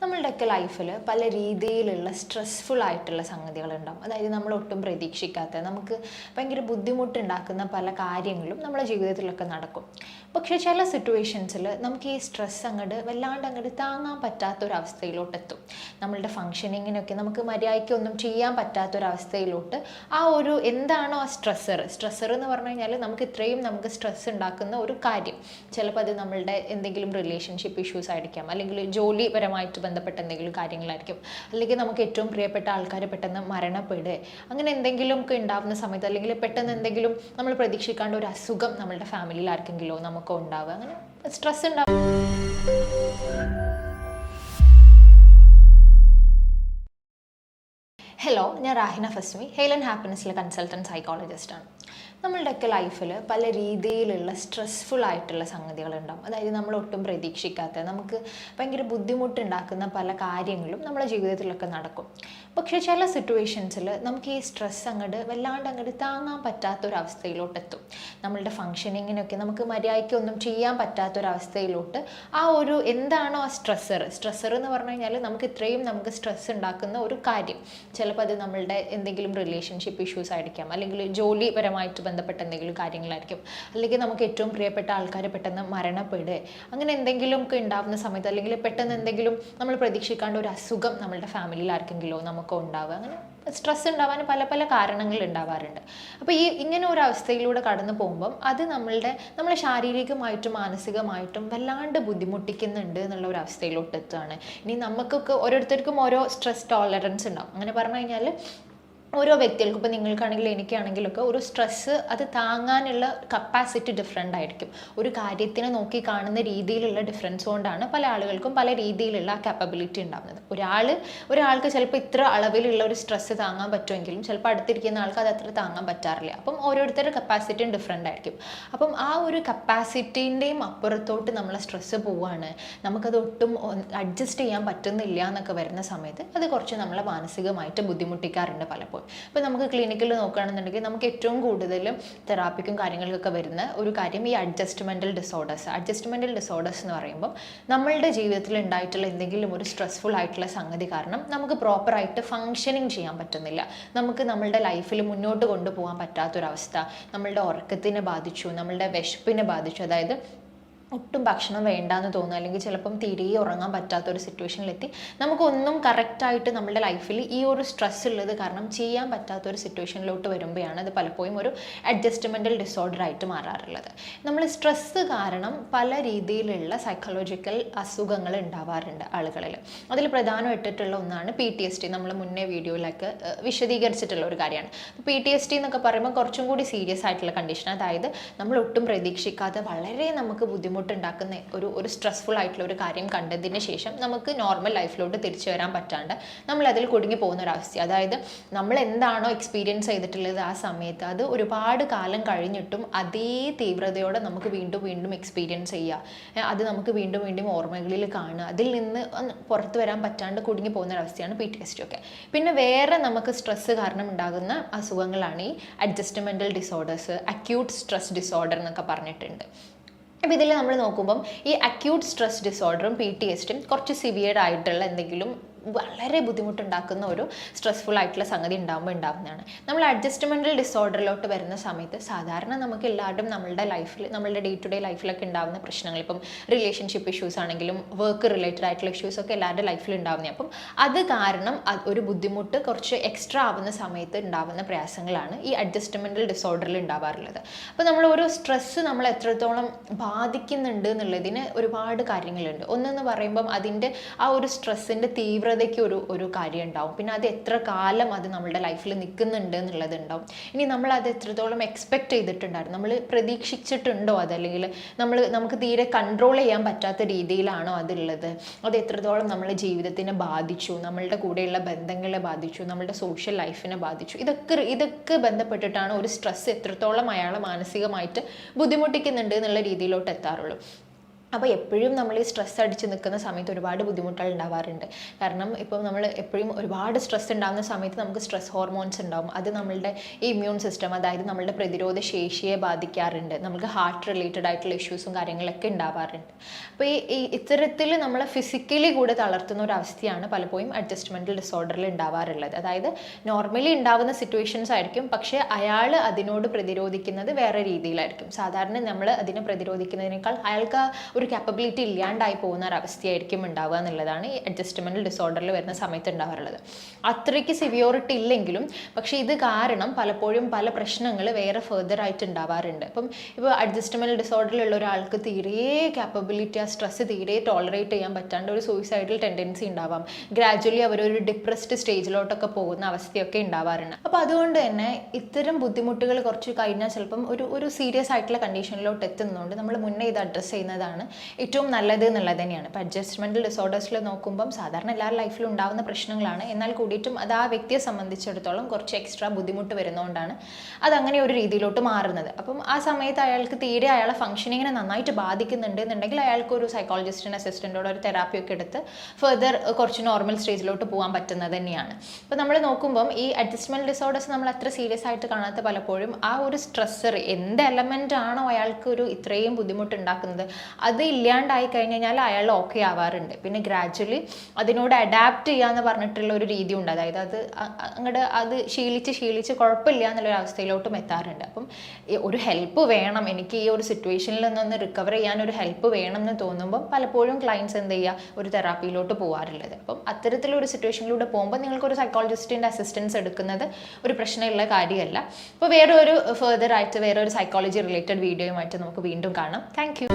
നമ്മളുടെയൊക്കെ ലൈഫിൽ പല രീതിയിലുള്ള സ്ട്രെസ്ഫുൾ ആയിട്ടുള്ള സംഗതികളുണ്ടാവും. അതായത് നമ്മൾ ഒട്ടും പ്രതീക്ഷിക്കാത്ത, നമുക്ക് ഭയങ്കര ബുദ്ധിമുട്ടുണ്ടാക്കുന്ന പല കാര്യങ്ങളും നമ്മുടെ ജീവിതത്തിലൊക്കെ നടക്കും. പക്ഷേ ചില സിറ്റുവേഷൻസിൽ നമുക്ക് ഈ സ്ട്രെസ് വല്ലാണ്ട് താങ്ങാൻ പറ്റാത്തൊരവസ്ഥയിലോട്ടെത്തും. നമ്മളുടെ ഫങ്ഷനിങ്ങിനൊക്കെ നമുക്ക് മര്യാദയ്ക്കൊന്നും ചെയ്യാൻ പറ്റാത്തൊരവസ്ഥയിലോട്ട് എന്താണോ ആ സ്ട്രെസ്സർ എന്ന് പറഞ്ഞു കഴിഞ്ഞാൽ നമുക്ക് സ്ട്രെസ് ഉണ്ടാക്കുന്ന ഒരു കാര്യം. ചിലപ്പോൾ അത് നമ്മളുടെ എന്തെങ്കിലും റിലേഷൻഷിപ്പ് ഇഷ്യൂസ് ആയിരിക്കാം, അല്ലെങ്കിൽ ജോലിപരമായിട്ട് ബന്ധപ്പെട്ട എന്തെങ്കിലും കാര്യങ്ങളായിരിക്കും, അല്ലെങ്കിൽ നമുക്ക് ഏറ്റവും പ്രിയപ്പെട്ട ആൾക്കാർ പെട്ടെന്ന് മരണപ്പെടുക, അങ്ങനെ എന്തെങ്കിലും ഒക്കെ ഉണ്ടാകുന്ന സമയത്ത്, അല്ലെങ്കിൽ പെട്ടെന്ന് എന്തെങ്കിലും നമ്മൾ പ്രതീക്ഷിക്കാണ്ട് ഒരു അസുഖം നമ്മളുടെ ഫാമിലിയിൽ ആർക്കെങ്കിലോ നമുക്കോ ഉണ്ടാവുക, അങ്ങനെ സ്ട്രെസ് ഉണ്ടാവും. ഹലോ, ഞാൻ റാഹിന ഫസ്മി, ഹെയിൽ ആൻഡ് ഹാപ്പിനെസ്സിലെ കൺസൾട്ടൻറ്റ് സൈക്കോളജിസ്റ്റാണ്. നമ്മളുടെയൊക്കെ ലൈഫിൽ പല രീതിയിലുള്ള സ്ട്രെസ്ഫുൾ ആയിട്ടുള്ള സംഗതികളുണ്ടാവും. അതായത് നമ്മൾ ഒട്ടും പ്രതീക്ഷിക്കാത്ത, നമുക്ക് ഭയങ്കര ബുദ്ധിമുട്ടുണ്ടാക്കുന്ന പല കാര്യങ്ങളും നമ്മുടെ ജീവിതത്തിലൊക്കെ നടക്കും. പക്ഷേ ചില സിറ്റുവേഷൻസിൽ നമുക്ക് ഈ സ്ട്രെസ് വല്ലാണ്ട് താങ്ങാൻ പറ്റാത്തൊരവസ്ഥയിലോട്ടെത്തും. നമ്മളുടെ ഫങ്ഷനിങ്ങിനൊക്കെ നമുക്ക് മര്യാദയ്ക്കൊന്നും ചെയ്യാൻ പറ്റാത്തൊരവസ്ഥയിലോട്ട് എന്താണോ ആ സ്ട്രെസ്സർ എന്ന് പറഞ്ഞു കഴിഞ്ഞാൽ നമുക്ക് സ്ട്രെസ് ഉണ്ടാക്കുന്ന ഒരു കാര്യം. ചിലപ്പോൾ അത് നമ്മളുടെ എന്തെങ്കിലും റിലേഷൻഷിപ്പ് ഇഷ്യൂസ് ആയിരിക്കാം, അല്ലെങ്കിൽ ജോലിപരമായിട്ട് ബന്ധപ്പെട്ട എന്തെങ്കിലും കാര്യങ്ങളായിരിക്കും, അല്ലെങ്കിൽ നമുക്ക് ഏറ്റവും പ്രിയപ്പെട്ട ആൾക്കാർ പെട്ടെന്ന് മരണപ്പെടുക, അങ്ങനെ എന്തെങ്കിലും ഒക്കെ ഉണ്ടാകുന്ന സമയത്ത്, അല്ലെങ്കിൽ പെട്ടെന്ന് എന്തെങ്കിലും നമ്മൾ പ്രതീക്ഷിക്കാണ്ട് ഒരു അസുഖം നമ്മളുടെ ഫാമിലിയിൽ ആർക്കെങ്കിലോ നമുക്കോ ഉണ്ടാവുക, അങ്ങനെ സ്ട്രെസ് ഉണ്ടാവാൻ പല പല കാരണങ്ങൾ ഉണ്ടാവാറുണ്ട്. അപ്പോൾ ഇങ്ങനെ ഒരു അവസ്ഥയിലൂടെ കടന്നു പോകുമ്പം അത് നമ്മളെ ശാരീരികമായിട്ടും മാനസികമായിട്ടും വല്ലാണ്ട് ബുദ്ധിമുട്ടിക്കുന്നുണ്ട് എന്നുള്ള ഒരു അവസ്ഥയിലോട്ട് എത്തുകയാണ്. ഇനി നമുക്കൊക്കെ ഓരോരുത്തർക്കും ഓരോ സ്ട്രെസ് ടോളറൻസ് ഉണ്ടാവും. അങ്ങനെ പറഞ്ഞു കഴിഞ്ഞാൽ ഓരോ വ്യക്തികൾക്കും, ഇപ്പോൾ നിങ്ങൾക്കാണെങ്കിലും എനിക്കാണെങ്കിലൊക്കെ ഒരു സ്ട്രെസ്സ് അത് താങ്ങാനുള്ള കപ്പാസിറ്റി ഡിഫറെൻ്റ് ആയിരിക്കും. ഒരു കാര്യത്തിനെ നോക്കി കാണുന്ന രീതിയിലുള്ള ഡിഫറൻസ് കൊണ്ടാണ് പല ആളുകൾക്കും പല രീതിയിലുള്ള കാപ്പബിലിറ്റി ഉണ്ടാകുന്നത്. ഒരാൾക്ക് ചിലപ്പോൾ ഇത്ര അളവിലുള്ള ഒരു സ്ട്രെസ്സ് താങ്ങാൻ പറ്റുമെങ്കിലും ചിലപ്പോൾ അടുത്തിരിക്കുന്ന ആൾക്ക് അത് അത്ര താങ്ങാൻ പറ്റാറില്ല. അപ്പം ഓരോരുത്തരുടെ കപ്പാസിറ്റിയും ഡിഫറെൻ്റ് ആയിരിക്കും. അപ്പം ആ ഒരു കപ്പാസിറ്റീൻ്റെയും അപ്പുറത്തോട്ട് നമ്മളെ സ്ട്രെസ്സ് പോവുകയാണ്, നമുക്കത് ഒട്ടും അഡ്ജസ്റ്റ് ചെയ്യാൻ പറ്റുന്നില്ല എന്നൊക്കെ വരുന്ന സമയത്ത് അത് കുറച്ച് നമ്മളെ മാനസികമായിട്ട് ബുദ്ധിമുട്ടിക്കാറുണ്ട് പലപ്പോഴും. ഇപ്പോൾ നമുക്ക് ക്ലിനിക്കിൽ നോക്കുകയാണെന്നുണ്ടെങ്കിൽ നമുക്ക് ഏറ്റവും കൂടുതലും തെറാപ്പിക്കും കാര്യങ്ങൾക്കൊക്കെ വരുന്ന ഒരു കാര്യം ഈ അഡ്ജസ്റ്റ്മെൻ്റൽ ഡിസോർഡേഴ്സ് എന്ന് പറയുമ്പോൾ നമ്മളുടെ ജീവിതത്തിൽ ഉണ്ടായിട്ടുള്ള എന്തെങ്കിലും ഒരു സ്ട്രെസ്ഫുൾ ആയിട്ടുള്ള സംഗതി കാരണം നമുക്ക് പ്രോപ്പറായിട്ട് ഫങ്ഷനിങ് ചെയ്യാൻ പറ്റുന്നില്ല, നമുക്ക് നമ്മളുടെ ലൈഫിൽ മുന്നോട്ട് കൊണ്ടുപോകാൻ പറ്റാത്തൊരവസ്ഥ, നമ്മളുടെ ഉറക്കത്തിനെ ബാധിച്ചു, നമ്മളുടെ വിശപ്പിനെ ബാധിച്ചു, അതായത് ഒട്ടും ഭക്ഷണം വേണ്ടാന്ന് തോന്നുക, അല്ലെങ്കിൽ ചിലപ്പം തീരെ ഉറങ്ങാൻ പറ്റാത്തൊരു സിറ്റുവേഷനിലെത്തി നമുക്കൊന്നും കറക്റ്റായിട്ട് നമ്മുടെ ലൈഫിൽ ഈ ഒരു സ്ട്രെസ് ഉള്ളത് കാരണം ചെയ്യാൻ പറ്റാത്തൊരു സിറ്റുവേഷനിലോട്ട് വരുമ്പോഴാണ് അത് പലപ്പോഴും ഒരു അഡ്ജസ്റ്റ്മെൻ്റൽ ഡിസോർഡർ ആയിട്ട് മാറാറുള്ളത്. നമ്മൾ സ്ട്രെസ്സ് കാരണം പല രീതിയിലുള്ള സൈക്കോളജിക്കൽ അസുഖങ്ങൾ ഉണ്ടാവാറുണ്ട് ആളുകളിൽ. അതിൽ പ്രധാനമായിട്ടുള്ള ഒന്നാണ് PTSD. നമ്മൾ മുന്നേ വീഡിയോയിലൊക്കെ വിശദീകരിച്ചിട്ടുള്ള ഒരു കാര്യമാണ്. PTSD എന്നൊക്കെ പറയുമ്പോൾ കുറച്ചും കൂടി സീരിയസ് ആയിട്ടുള്ള കണ്ടീഷൻ, അതായത് നമ്മൾ ഒട്ടും പ്രതീക്ഷിക്കാതെ വളരെ നമുക്ക് ബുദ്ധിമുട്ടുണ്ടാക്കുന്ന ഒരു സ്ട്രെസ്ഫുൾ ആയിട്ടുള്ള ഒരു കാര്യം കണ്ടതിന് ശേഷം നമുക്ക് നോർമൽ ലൈഫിലോട്ട് തിരിച്ചു വരാൻ പറ്റാണ്ട് നമ്മൾ അതിൽ കുടുങ്ങി പോകുന്ന ഒരവസ്ഥ. അതായത് നമ്മൾ എന്താണോ എക്സ്പീരിയൻസ് ചെയ്തിട്ടുള്ളത് ആ സമയത്ത് അത് ഒരുപാട് കാലം കഴിഞ്ഞിട്ടും അതേ തീവ്രതയോടെ നമുക്ക് വീണ്ടും വീണ്ടും എക്സ്പീരിയൻസ് ചെയ്യുക, അത് നമുക്ക് വീണ്ടും വീണ്ടും ഓർമ്മകളിൽ കാണുക, അതിൽ നിന്ന് പുറത്തു വരാൻ പറ്റാണ്ട് കുടുങ്ങി പോകുന്ന ഒരവസ്ഥയാണ് PTSD ഒക്കെ. പിന്നെ വേറെ നമുക്ക് സ്ട്രെസ്സ് കാരണം ഉണ്ടാകുന്ന അസുഖങ്ങളാണ് ഈ അഡ്ജസ്റ്റ്മെൻ്റൽ ഡിസോർഡേഴ്സ്, അക്യൂട്ട് സ്ട്രെസ് ഡിസോർഡർ എന്നൊക്കെ പറഞ്ഞിട്ടുണ്ട്. അപ്പോൾ ഇതിൽ നമ്മൾ നോക്കുമ്പം ഈ അക്യൂട്ട് സ്ട്രെസ് ഡിസോർഡറും PTSDയും കുറച്ച് സിവിയർ ആയിട്ടുള്ള എന്തെങ്കിലും വളരെ ബുദ്ധിമുട്ടുണ്ടാക്കുന്ന ഒരു സ്ട്രെസ്ഫുൾ ആയിട്ടുള്ള സംഗതി ഉണ്ടാവുന്നതാണ്. നമ്മൾ അഡ്ജസ്റ്റ്മെൻ്റൽ ഡിസോർഡറിലോട്ട് വരുന്ന സമയത്ത് സാധാരണ നമുക്ക് എല്ലാവരും നമ്മളുടെ ലൈഫിൽ, നമ്മളുടെ ഡേ ടു ഡേ ലൈഫിലൊക്കെ ഉണ്ടാകുന്ന പ്രശ്നങ്ങൾ, ഇപ്പം റിലേഷൻഷിപ്പ് ഇഷ്യൂസ് ആണെങ്കിലും വർക്ക് റിലേറ്റഡ് ആയിട്ടുള്ള ഇഷ്യൂസ് ഒക്കെ എല്ലാവരുടെ ലൈഫിൽ ഉണ്ടാവുന്നത്. അപ്പം അത് കാരണം ഒരു ബുദ്ധിമുട്ട് കുറച്ച് എക്സ്ട്രാ ആവുന്ന സമയത്ത് ഉണ്ടാവുന്ന പ്രയാസങ്ങളാണ് ഈ അഡ്ജസ്റ്റ്മെൻ്റൽ ഡിസോർഡറിൽ ഉണ്ടാവാറുള്ളത്. അപ്പോൾ നമ്മൾ ഒരു സ്ട്രെസ്സ് നമ്മൾ എത്രത്തോളം ബാധിക്കുന്നുണ്ട് എന്നുള്ളതിന് ഒരുപാട് കാര്യങ്ങളുണ്ട്. ഒന്നെന്ന് പറയുമ്പം അതിൻ്റെ ആ ഒരു സ്ട്രെസ്സിൻ്റെ തീവ്രതയ്ക്ക് ഒരു കാര്യം ഉണ്ടാവും. പിന്നെ അത് എത്ര കാലം അത് നമ്മുടെ ലൈഫിൽ നിൽക്കുന്നുണ്ട് എന്നുള്ളത് ഉണ്ടാവും. ഇനി നമ്മൾ അത് എത്രത്തോളം എക്സ്പെക്ട് ചെയ്തിട്ടുണ്ടായിരുന്നു, നമ്മൾ പ്രതീക്ഷിച്ചിട്ടുണ്ടോ, അതല്ലെങ്കിൽ നമുക്ക് തീരെ കൺട്രോൾ ചെയ്യാൻ പറ്റാത്ത രീതിയിലാണോ അതുള്ളത്, അത് എത്രത്തോളം നമ്മളെ ജീവിതത്തിനെ ബാധിച്ചു, നമ്മളുടെ കൂടെയുള്ള ബന്ധങ്ങളെ ബാധിച്ചു, നമ്മളുടെ സോഷ്യൽ ലൈഫിനെ ബാധിച്ചു, ഇതൊക്കെ ബന്ധപ്പെട്ടിട്ടാണ് ഒരു സ്ട്രെസ് എത്രത്തോളം അയാളെ മാനസികമായിട്ട് ബുദ്ധിമുട്ടിക്കുന്നുണ്ട് എന്നുള്ള രീതിയിലോട്ട് എത്താറുള്ളൂ. അപ്പോൾ എപ്പോഴും നമ്മൾ ഈ സ്ട്രെസ് അടിച്ച് നിൽക്കുന്ന സമയത്ത് ഒരുപാട് ബുദ്ധിമുട്ടുകൾ ഉണ്ടാവാറുണ്ട്. കാരണം ഇപ്പോൾ നമ്മൾ എപ്പോഴും ഒരുപാട് സ്ട്രെസ് ഉണ്ടാകുന്ന സമയത്ത് നമുക്ക് സ്ട്രെസ് ഹോർമോൺസ് ഉണ്ടാവും. അത് നമ്മളുടെ ഈ ഇമ്മ്യൂൺ സിസ്റ്റം, അതായത് നമ്മളുടെ പ്രതിരോധ ശേഷിയെ ബാധിക്കാറുണ്ട്. നമുക്ക് ഹാർട്ട് റിലേറ്റഡ് ആയിട്ടുള്ള ഇഷ്യൂസും കാര്യങ്ങളൊക്കെ ഉണ്ടാവാറുണ്ട്. അപ്പോൾ ഈ ഇത്തരത്തിൽ നമ്മളെ ഫിസിക്കലി കൂടെ തളർത്തുന്ന ഒരു അവസ്ഥയാണ് പലപ്പോഴും അഡ്ജസ്റ്റ്മെൻറ്റൽ ഡിസോർഡറിൽ ഉണ്ടാവാറുള്ളത്. അതായത് നോർമലി ഉണ്ടാവുന്ന സിറ്റുവേഷൻസ് ആയിരിക്കും, പക്ഷേ അയാൾ അതിനോട് പ്രതിരോധിക്കുന്നത് വേറെ രീതിയിലായിരിക്കും. സാധാരണ നമ്മൾ അതിനെ പ്രതിരോധിക്കുന്നതിനേക്കാൾ അയാൾക്ക് ഒരു കാപ്പബിലിറ്റി ഇല്ലാണ്ടായി പോകുന്ന ഒരു അവസ്ഥയായിരിക്കും ഉണ്ടാവുക എന്നുള്ളതാണ് ഈ അഡ്ജസ്റ്റ്മെൻറ്റൽ ഡിസോർഡറിൽ വരുന്ന സമയത്ത് ഉണ്ടാവാറുള്ളത്. അത്രയ്ക്ക് സിവിയോറിറ്റി ഇല്ലെങ്കിലും പക്ഷേ ഇത് കാരണം പലപ്പോഴും പല പ്രശ്നങ്ങൾ വേറെ ഫെർദർ ആയിട്ട് ഉണ്ടാവാറുണ്ട്. ഇപ്പോൾ അഡ്ജസ്റ്റ്മെൻറ്റൽ ഡിസോർഡറിലുള്ള ഒരാൾക്ക് തീരെ കാപ്പബിലിറ്റി, ആ സ്ട്രെസ് തീരെ ടോളറേറ്റ് ചെയ്യാൻ പറ്റാണ്ട് ഒരു സൂയിസൈഡൽ ടെൻഡൻസി ഉണ്ടാവാം. ഗ്രാജുവലി അവരൊരു ഡിപ്രസ്ഡ് സ്റ്റേജിലോട്ടൊക്കെ പോകുന്ന അവസ്ഥയൊക്കെ ഉണ്ടാവാറുണ്ട്. അപ്പോൾ അതുകൊണ്ട് തന്നെ ഇത്തരം ബുദ്ധിമുട്ടുകൾ കുറച്ച് കഴിഞ്ഞാൽ ചിലപ്പം ഒരു സീരിയസ് ആയിട്ടുള്ള കണ്ടീഷനിലോട്ട് എത്തുന്നതുകൊണ്ട് നമ്മൾ മുന്നേ ഇത് അഡ്രസ്സ് ചെയ്യുന്നതാണ് ഏറ്റവും നല്ലത് എന്നുള്ളത് തന്നെയാണ്. ഇപ്പോൾ അഡ്ജസ്റ്റ്മെൻറ്റൽ ഡിസോർഡേഴ്സിൽ നോക്കുമ്പം സാധാരണ എല്ലാവരുടെ ലൈഫിലും ഉണ്ടാകുന്ന പ്രശ്നങ്ങളാണ്. എന്നാൽ കൂടിയിട്ടും അത് ആ വ്യക്തിയെ സംബന്ധിച്ചിടത്തോളം കുറച്ച് എക്സ്ട്രാ ബുദ്ധിമുട്ട് വരുന്നതുകൊണ്ടാണ് അതങ്ങനെ ഒരു രീതിയിലോട്ട് മാറുന്നത്. അപ്പം ആ സമയത്ത് അയാൾക്ക് തീരെ അയാളെ ഫംഗ്ഷനിങ്ങിനെ നന്നായിട്ട് ബാധിക്കുന്നുണ്ട് എന്നുണ്ടെങ്കിൽ അയാൾക്ക് ഒരു സൈക്കോളജിസ്റ്റിൻ്റെ അസിസ്റ്റൻറ്റോട് ഒരു തെറാപ്പിയൊക്കെ എടുത്ത് ഫെർദർ കുറച്ച് നോർമൽ സ്റ്റേജിലോട്ട് പോകാൻ പറ്റുന്നത് തന്നെയാണ്. അപ്പോൾ നമ്മൾ നോക്കുമ്പം ഈ അഡ്ജസ്റ്റ്മെൻറ്റ് ഡിസോർഡേഴ്സ് നമ്മൾ അത്ര സീരിയസ് ആയിട്ട് കാണാത്ത പലപ്പോഴും ആ ഒരു സ്ട്രെസ്സർ എന്ത് എലമെൻ്റ് ആണോ അയാൾക്ക് ഒരു ഇത്രയും ബുദ്ധിമുട്ട് ഉണ്ടാക്കുന്നത് അത് ഇല്ലാണ്ടായി കഴിഞ്ഞാൽ അയാൾ ഓക്കെ ആവാറുണ്ട്. പിന്നെ ഗ്രാജുവലി അതിനോട് അഡാപ്റ്റ് ചെയ്യാന്ന് പറഞ്ഞിട്ടുള്ള ഒരു രീതി ഉണ്ട്. അതായത് അത് ശീലിച്ച് കുഴപ്പമില്ല എന്നുള്ളൊരു അവസ്ഥയിലോട്ടും എത്താറുണ്ട്. അപ്പം ഒരു ഹെൽപ്പ് വേണം, എനിക്ക് ഈ ഒരു സിറ്റുവേഷനിൽ നിന്നൊന്ന് റിക്കവർ ചെയ്യാൻ ഒരു ഹെൽപ്പ് വേണം എന്ന് തോന്നുമ്പോൾ പലപ്പോഴും ക്ലയൻസ് എന്ത് ചെയ്യുക, ഒരു തെറാപ്പിയിലോട്ട് പോകാറുള്ളത്. അപ്പം അത്തരത്തിലൊരു സിറ്റുവേഷനിലൂടെ പോകുമ്പോൾ നിങ്ങൾക്കൊരു സൈക്കോളജിസ്റ്റിൻ്റെ അസിസ്റ്റൻസ് എടുക്കുന്നത് ഒരു പ്രശ്നമുള്ള കാര്യമല്ല. അപ്പോൾ വേറൊരു ഫെർദർ ആയിട്ട് വേറൊരു സൈക്കോളജി റിലേറ്റഡ് വീഡിയോയുമായിട്ട് നമുക്ക് വീണ്ടും കാണാം. Thank you.